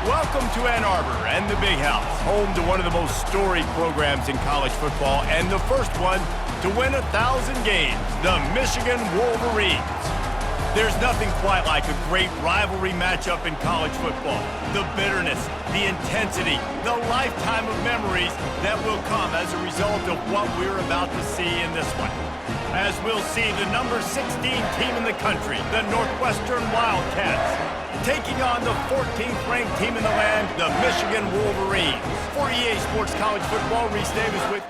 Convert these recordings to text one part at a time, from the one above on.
Welcome to Ann Arbor and the Big House, home to one of the most storied programs in college football and the first one to win 1,000 games, the Michigan Wolverines. There's nothing quite like a great rivalry matchup in college football. The bitterness, the intensity, the lifetime of memories that will come as a result of what we're about to see in this one. As we'll see the number 16 team in the country, the Northwestern Wildcats, taking on the 14th ranked team in the land, the Michigan Wolverines. For EA Sports College Football, Reese Davis with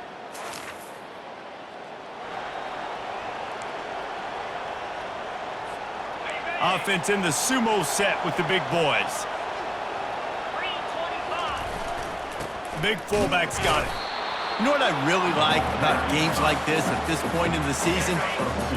offense in the sumo set with the big boys. Big fullback's got it. You know what I really like about games like this at this point in the season?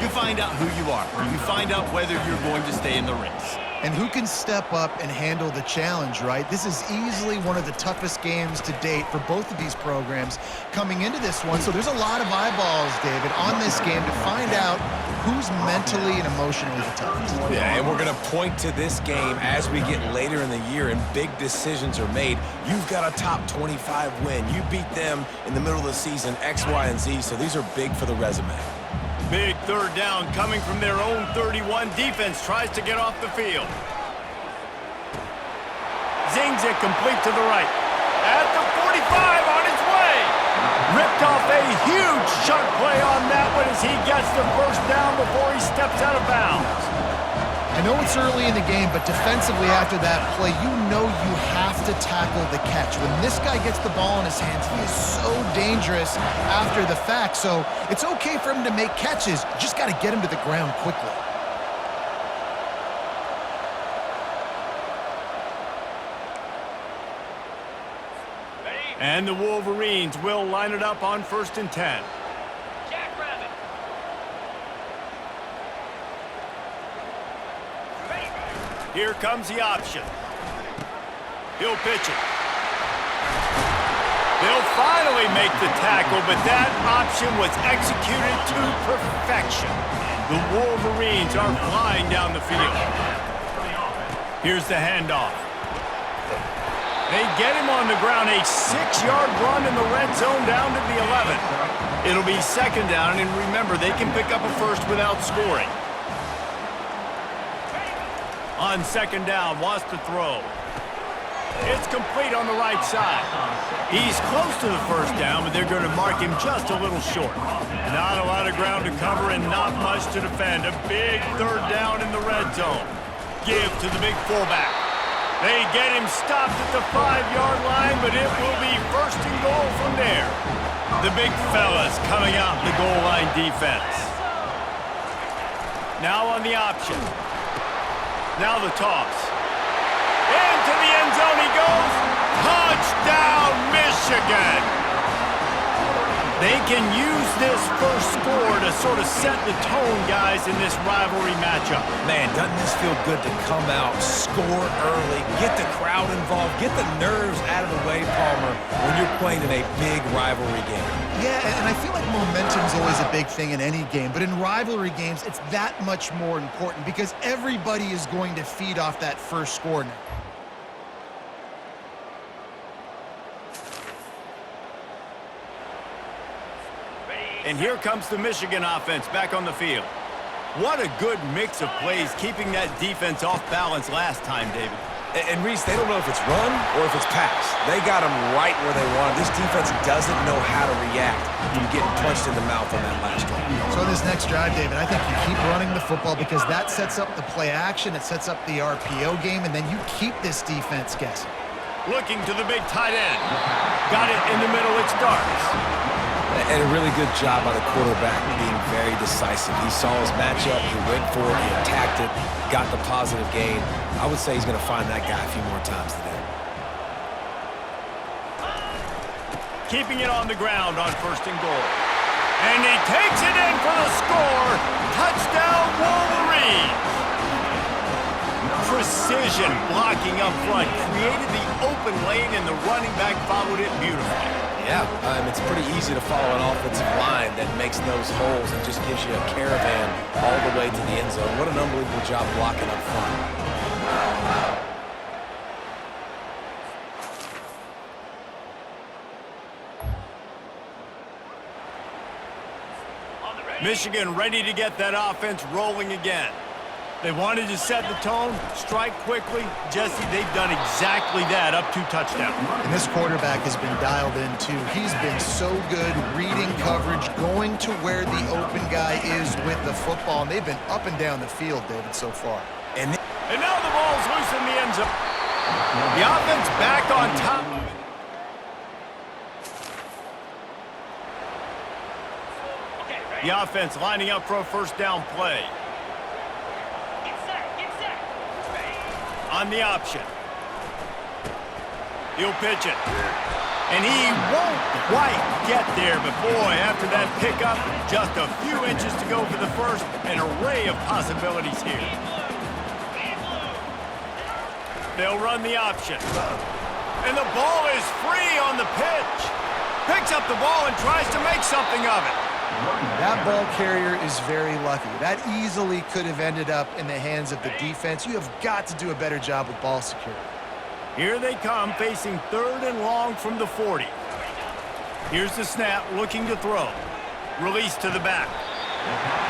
You find out who you are. You find out whether you're going to stay in the race. And who can step up and handle the challenge, right? This is easily one of the toughest games to date for both of these programs coming into this one. So there's a lot of eyeballs, David, on this game to find out who's mentally and emotionally the toughest. Yeah, and we're going to point to this game as we get later in the year and big decisions are made. You've got a top 25 win. You beat them in the middle of the season, X, Y, and Z, so these are big for the resume. Big third down coming from their own 31. Defense tries to get off the field. Zings it complete to the right. At the 45 on its way. Ripped off a huge chunk play on that one as he gets the first down before he steps out of bounds. I know it's early in the game, but defensively after that play, you know you have to tackle the catch. When this guy gets the ball in his hands, he is so dangerous after the fact. So it's okay for him to make catches. You just got to get him to the ground quickly. And the Wolverines will line it up on 1st and 10. Here comes the option. He'll pitch it. They'll finally make the tackle, but that option was executed to perfection. The Wolverines are flying down the field. Here's the handoff. They get him on the ground, a 6-yard run in the red zone down to the 11. It'll be 2nd down, and remember, they can pick up a first without scoring. On 2nd down, wants to throw. It's complete on the right side. He's close to the first down, but they're going to mark him just a little short. Not a lot of ground to cover and not much to defend. A big 3rd down in the red zone. Give to the big fullback. They get him stopped at the 5-yard line, but it will be 1st and goal from there. The big fellas coming out in the goal line defense. Now on the option. Now the toss. Into the end zone he goes. Touchdown, Michigan! They can use this first score to sort of set the tone, guys, in this rivalry matchup. Man, doesn't this feel good to come out, score early, get the crowd involved, get the nerves out of the way, Palmer, when you're playing in a big rivalry game. Yeah, and I feel like momentum's always a big thing in any game, but in rivalry games, it's that much more important because everybody is going to feed off that first score now. And here comes the Michigan offense back on the field. What a good mix of plays, keeping that defense off balance last time, David. And Reese, they don't know if it's run or if it's pass. They got them right where they want. This defense doesn't know how to react from getting punched in the mouth on that last drive. So this next drive, David, I think you keep running the football because that sets up the play action, it sets up the RPO game, and then you keep this defense guessing. Looking to the big tight end. Got it in the middle, it starts. And a really good job by the quarterback being very decisive. He saw his matchup, he went for it, he attacked it, got the positive gain. I would say he's going to find that guy a few more times today. Keeping it on the ground on 1st and goal. And he takes it in for the score. Touchdown, Wolverines. Precision blocking up front created the open lane, and the running back followed it beautifully. Yeah, it's pretty easy to follow an offensive line that makes those holes and just gives you a caravan all the way to the end zone. What an unbelievable job blocking up front. Michigan ready to get that offense rolling again. They wanted to set the tone, strike quickly. Jesse, they've done exactly that, up 2 touchdowns. And this quarterback has been dialed in, too. He's been so good reading coverage, going to where the open guy is with the football. And they've been up and down the field, David, so far. And now the ball's loose in the end zone. The offense back on top. The offense lining up for a first down play. On the option. He'll pitch it. And he won't quite get there, but boy, after that pickup, just a few inches to go for the first. An array of possibilities here. They'll run the option. And the ball is free on the pitch. Picks up the ball and tries to make something of it. That ball carrier is very lucky. That easily could have ended up in the hands of the defense. You have got to do a better job with ball security. Here they come, facing 3rd and long from the 40. Here's the snap, looking to throw. Release to the back.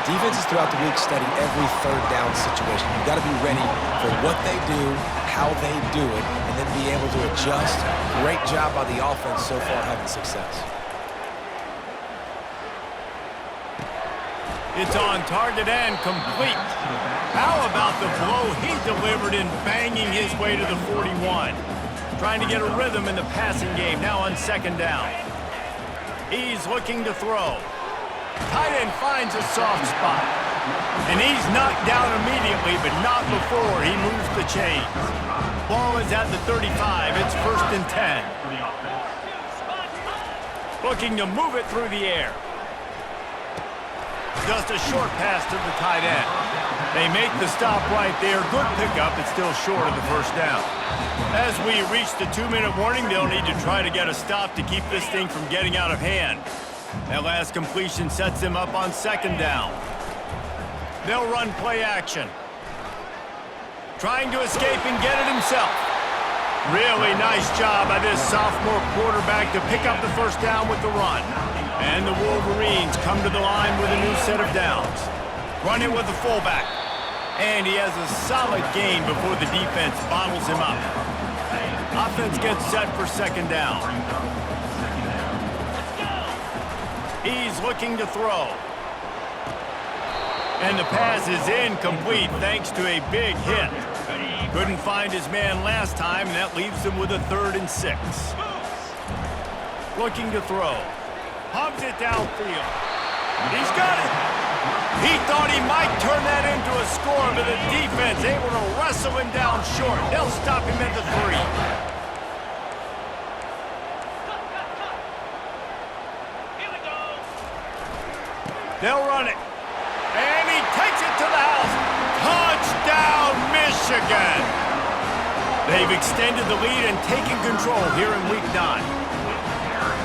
Defenses throughout the week study every 3rd down situation. You've got to be ready for what they do, how they do it, and then be able to adjust. Great job by the offense so far having success. It's on target and complete. How about the blow he delivered in banging his way to the 41? Trying to get a rhythm in the passing game, now on 2nd down. He's looking to throw. Tight end finds a soft spot. And he's knocked down immediately, but not before he moves the chains. Ball is at the 35. It's 1st and 10. Looking to move it through the air. Just a short pass to the tight end. They make the stop right there. Good pickup. It's still short of the first down. As we reach the 2-minute warning, they'll need to try to get a stop to keep this thing from getting out of hand. That last completion sets them up on 2nd down. They'll run play action. Trying to escape and get it himself. Really nice job by this sophomore quarterback to pick up the first down with the run. And the Wolverines come to the line with a new set of downs. Run it with the fullback. And he has a solid gain before the defense bottles him up. Offense gets set for 2nd down. He's looking to throw. And the pass is incomplete thanks to a big hit. Couldn't find his man last time, and that leaves him with a 3rd and 6. Looking to throw. Hugs it downfield. He's got it. He thought he might turn that into a score, but the defense able to wrestle him down short. They'll stop him at the 3. They'll run it. And he takes it to the house. Touchdown, Michigan! They've extended the lead and taken control here in Week 9.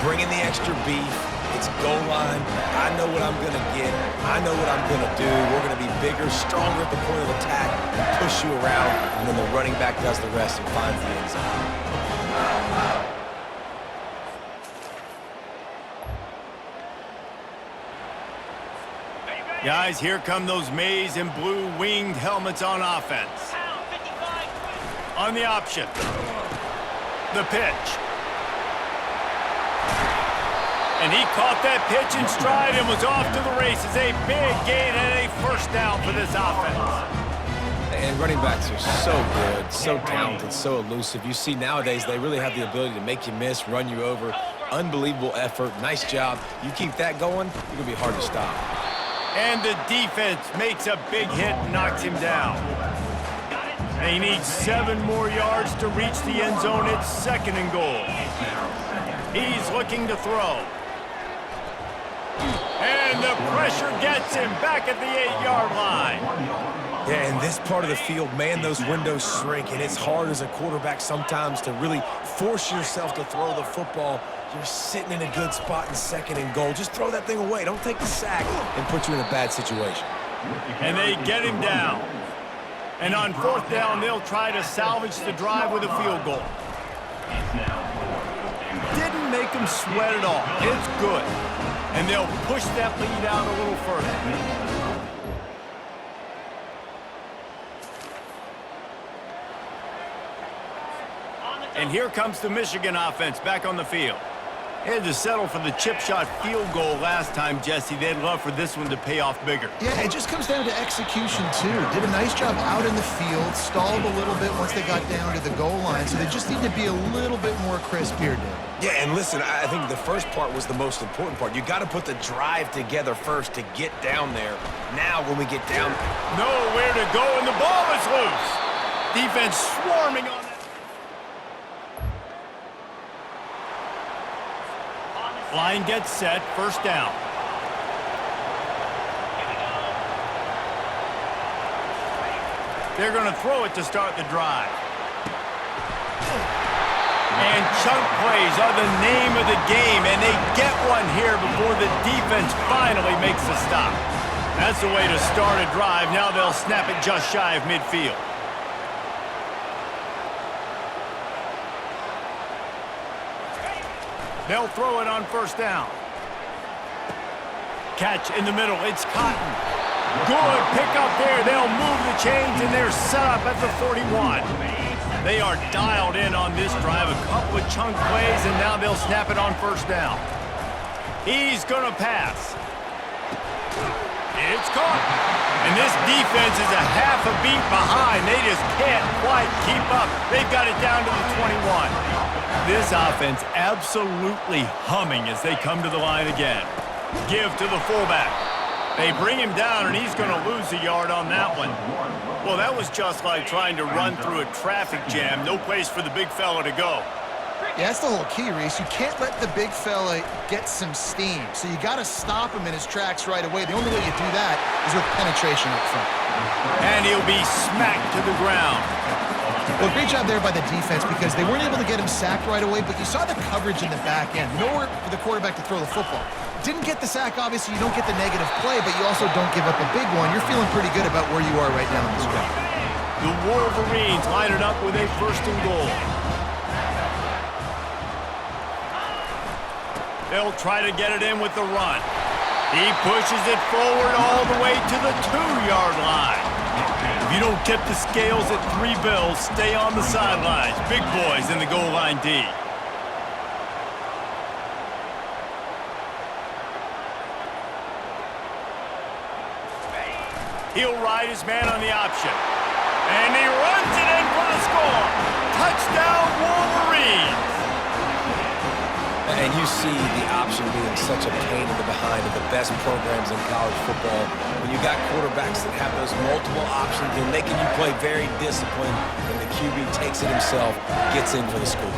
Bringing the extra beef. It's goal line. I know what I'm going to get. I know what I'm going to do. We're going to be bigger, stronger at the point of attack, and push you around, and then the running back does the rest and finds the end zone. Guys, here come those maize and blue winged helmets on offense. On the option. The pitch. And he caught that pitch in stride and was off to the races. A big gain and a first down for this offense. And running backs are so good, so talented, so elusive. You see nowadays they really have the ability to make you miss, run you over. Unbelievable effort. Nice job. You keep that going, you're going to be hard to stop. And the defense makes a big hit and knocks him down. They need 7 more yards to reach the end zone. It's 2nd and goal. He's looking to throw. And the pressure gets him back at the 8-yard line. Yeah, in this part of the field, man, those windows shrink, and it's hard as a quarterback sometimes to really force yourself to throw the football. You're sitting in a good spot in 2nd and goal. Just throw that thing away. Don't take the sack and put you in a bad situation. And they get him down. And on 4th down, they'll try to salvage the drive with a field goal. Didn't make him sweat at all. It's good. and they'll push that lead out a little further. And here comes the Michigan offense back on the field. They had to settle for the chip shot field goal last time, Jesse. They'd love for this one to pay off bigger. Yeah, it just comes down to execution, too. Did a nice job out in the field, stalled a little bit once they got down to the goal line, so they just need to be a little bit more crisp here, Dave. Yeah, and listen, I think the first part was the most important part. You got to put the drive together first to get down there. Now, when we get down... Nowhere to go, and the ball is loose. Defense swarming on that. Line gets set, first down. They're going to throw it to start the drive. And chunk plays are the name of the game, and they get one here before the defense finally makes a stop. That's the way to start a drive. Now they'll snap it just shy of midfield. They'll throw it on first down. Catch in the middle. It's Cotton. Good pick up there. They'll move the chains, and they're set up at the 41. They are dialed in on this drive. A couple of chunk plays, and now they'll snap it on first down. He's going to pass. It's caught. And this defense is a half a beat behind. They just can't quite keep up. They've got it down to the 21. This offense absolutely humming as they come to the line again. Give to the fullback. They bring him down, and he's going to lose a yard on that one. Well, that was just like trying to run through a traffic jam. No place for the big fella to go. Yeah, that's the whole key, Reese. You can't let the big fella get some steam. So you got to stop him in his tracks right away. The only way you do that is with penetration up front. And he'll be smacked to the ground. Well, great job there by the defense because they weren't able to get him sacked right away, but you saw the coverage in the back end. Nowhere for the quarterback to throw the football. Didn't get the sack, obviously. You don't get the negative play, but you also don't give up a big one. You're feeling pretty good about where you are right now in this drive. The Wolverines line it up with a first and goal. They'll try to get it in with the run. He pushes it forward all the way to the 2-yard line. If you don't tip the scales at 3 bills, stay on the sidelines. Big boys in the goal line D. He'll ride his man on the option. And he runs it in for the score. Touchdown, Wolverines. And you see the option being such a pain in the behind of the best programs in college football. When you got quarterbacks that have those multiple options, they're making you play very disciplined, and the QB takes it himself, gets in for the score.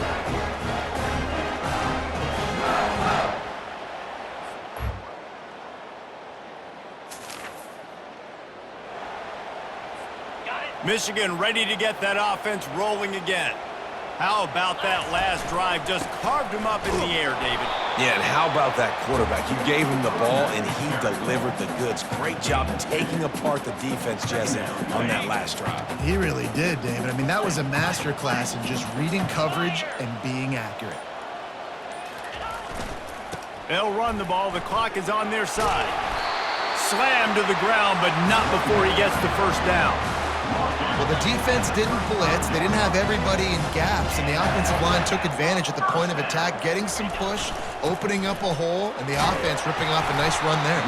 Michigan ready to get that offense rolling again. How about that last drive? Just carved him up in the air, David. Yeah, and how about that quarterback? You gave him the ball, and he delivered the goods. Great job taking apart the defense, Jesse, on that last drive. He really did, David. I mean, that was a masterclass in just reading coverage and being accurate. They'll run the ball. The clock is on their side. Slammed to the ground, but not before he gets the first down. Well, the defense didn't blitz. They didn't have everybody in gaps, and the offensive line took advantage at the point of attack, getting some push, opening up a hole, and the offense ripping off a nice run there.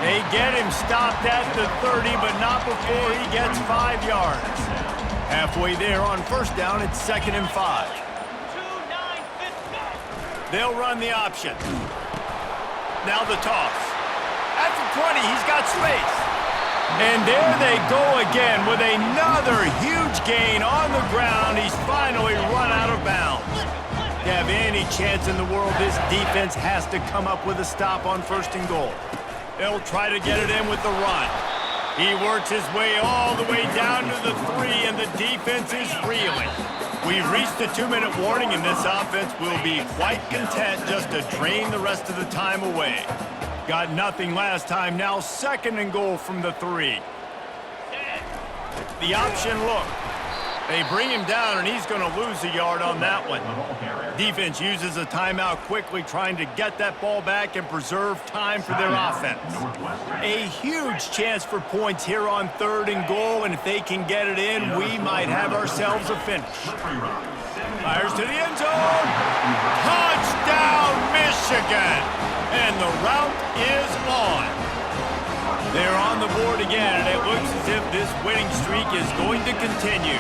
They get him stopped at the 30, but not before he gets 5 yards. Halfway there on first down, it's 2nd and 5. They'll run the option. Now the toss. At the 20, he's got space. And there they go again with another huge gain on the ground. He's finally run out of bounds. To have any chance in the world, this defense has to come up with a stop on 1st and goal. They'll try to get it in with the run. He works his way all the way down to the 3, and the defense is reeling. We've reached the 2-minute warning, and this offense will be quite content just to drain the rest of the time away. Got nothing last time, now 2nd and goal from the 3. The option look. They bring him down, and he's going to lose a yard on that one. Defense uses a timeout quickly, trying to get that ball back and preserve time for their offense. A huge chance for points here on 3rd and goal, and if they can get it in, we might have ourselves a finish. Fires to the end zone. Touchdown, Michigan! And the route is on. They're on the board again, and it looks as if this winning streak is going to continue.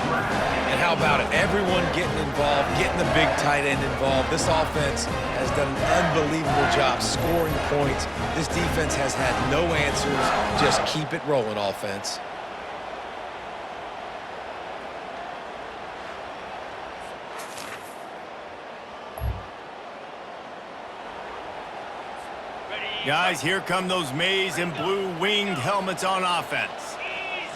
And how about it? Everyone getting involved, getting the big tight end involved. This offense has done an unbelievable job scoring points. This defense has had no answers. Just keep it rolling, offense. Guys, here come those maize and blue winged helmets on offense.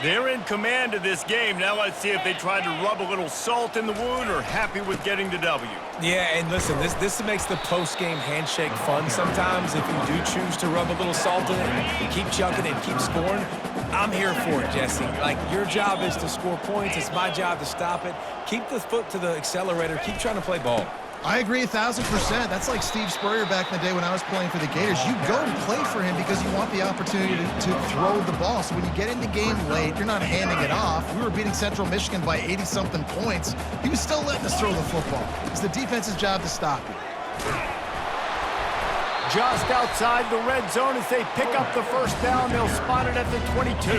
They're in command of this game. Now let's see if they try to rub a little salt in the wound or happy with getting the W. Yeah, and listen, this makes the post-game handshake fun sometimes. If you do choose to rub a little salt in it, keep chucking it, keep scoring. I'm here for it, Jesse. Like, your job is to score points. It's my job to stop it. Keep the foot to the accelerator. Keep trying to play ball. I agree 1,000%. That's like Steve Spurrier back in the day when I was playing for the Gators. You go and play for him because you want the opportunity to throw the ball. So when you get in the game late, you're not handing it off. We were beating Central Michigan by 80-something points. He was still letting us throw the football. It's the defense's job to stop it. Just outside the red zone as they pick up the first down. They'll spot it at the 22.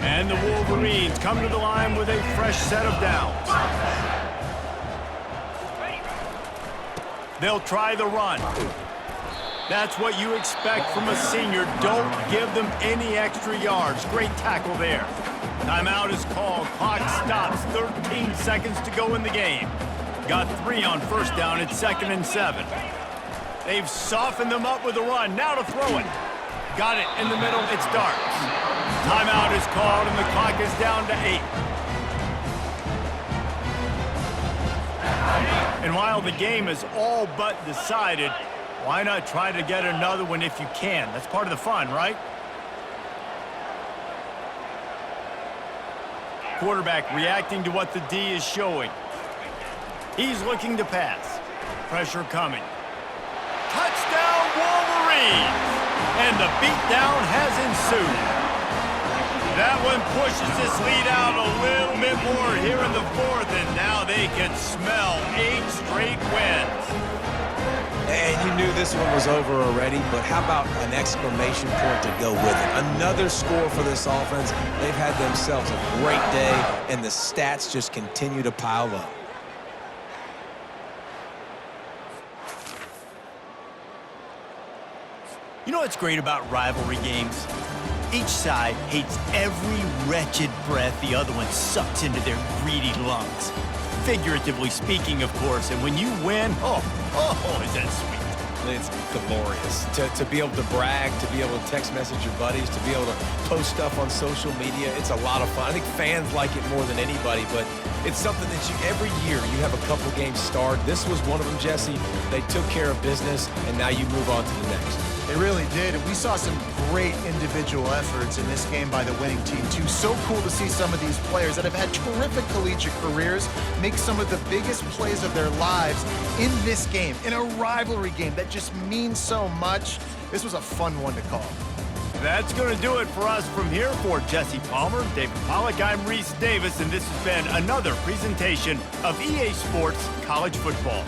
And the Wolverines come to the line with a fresh set of downs. They'll try the run. That's what you expect from a senior. Don't give them any extra yards. Great tackle there. Timeout is called. Clock stops. 13 seconds to go in the game. Got 3 on first down. It's 2nd and 7. They've softened them up with a run. Now to throw it. Got it in the middle. It's Darts. Timeout is called, and the clock is down to 8. And while the game is all but decided, why not try to get another one if you can? That's part of the fun, right? Quarterback reacting to what the D is showing. He's looking to pass. Pressure coming. Touchdown, Wolverines! And the beatdown has ensued. That one pushes this lead out a little bit more here in the 4th, and now they can smell 8 straight wins. And you knew this one was over already, but how about an exclamation point to go with it? Another score for this offense. They've had themselves a great day, and the stats just continue to pile up. You know what's great about rivalry games? Each side hates every wretched breath the other one sucks into their greedy lungs. Figuratively speaking, of course, and when you win, oh, is that sweet. It's glorious to be able to brag, to be able to text message your buddies, to be able to post stuff on social media. It's a lot of fun. I think fans like it more than anybody, but it's something that every year you have a couple games starred. This was one of them, Jesse. They took care of business, and now you move on to the next. They really did, and we saw some great individual efforts in this game by the winning team, too. So cool to see some of these players that have had terrific collegiate careers make some of the biggest plays of their lives in this game, in a rivalry game that just means so much. This was a fun one to call. That's going to do it for us from here. For Jesse Palmer, David Pollack, I'm Reese Davis, and this has been another presentation of EA Sports College Football.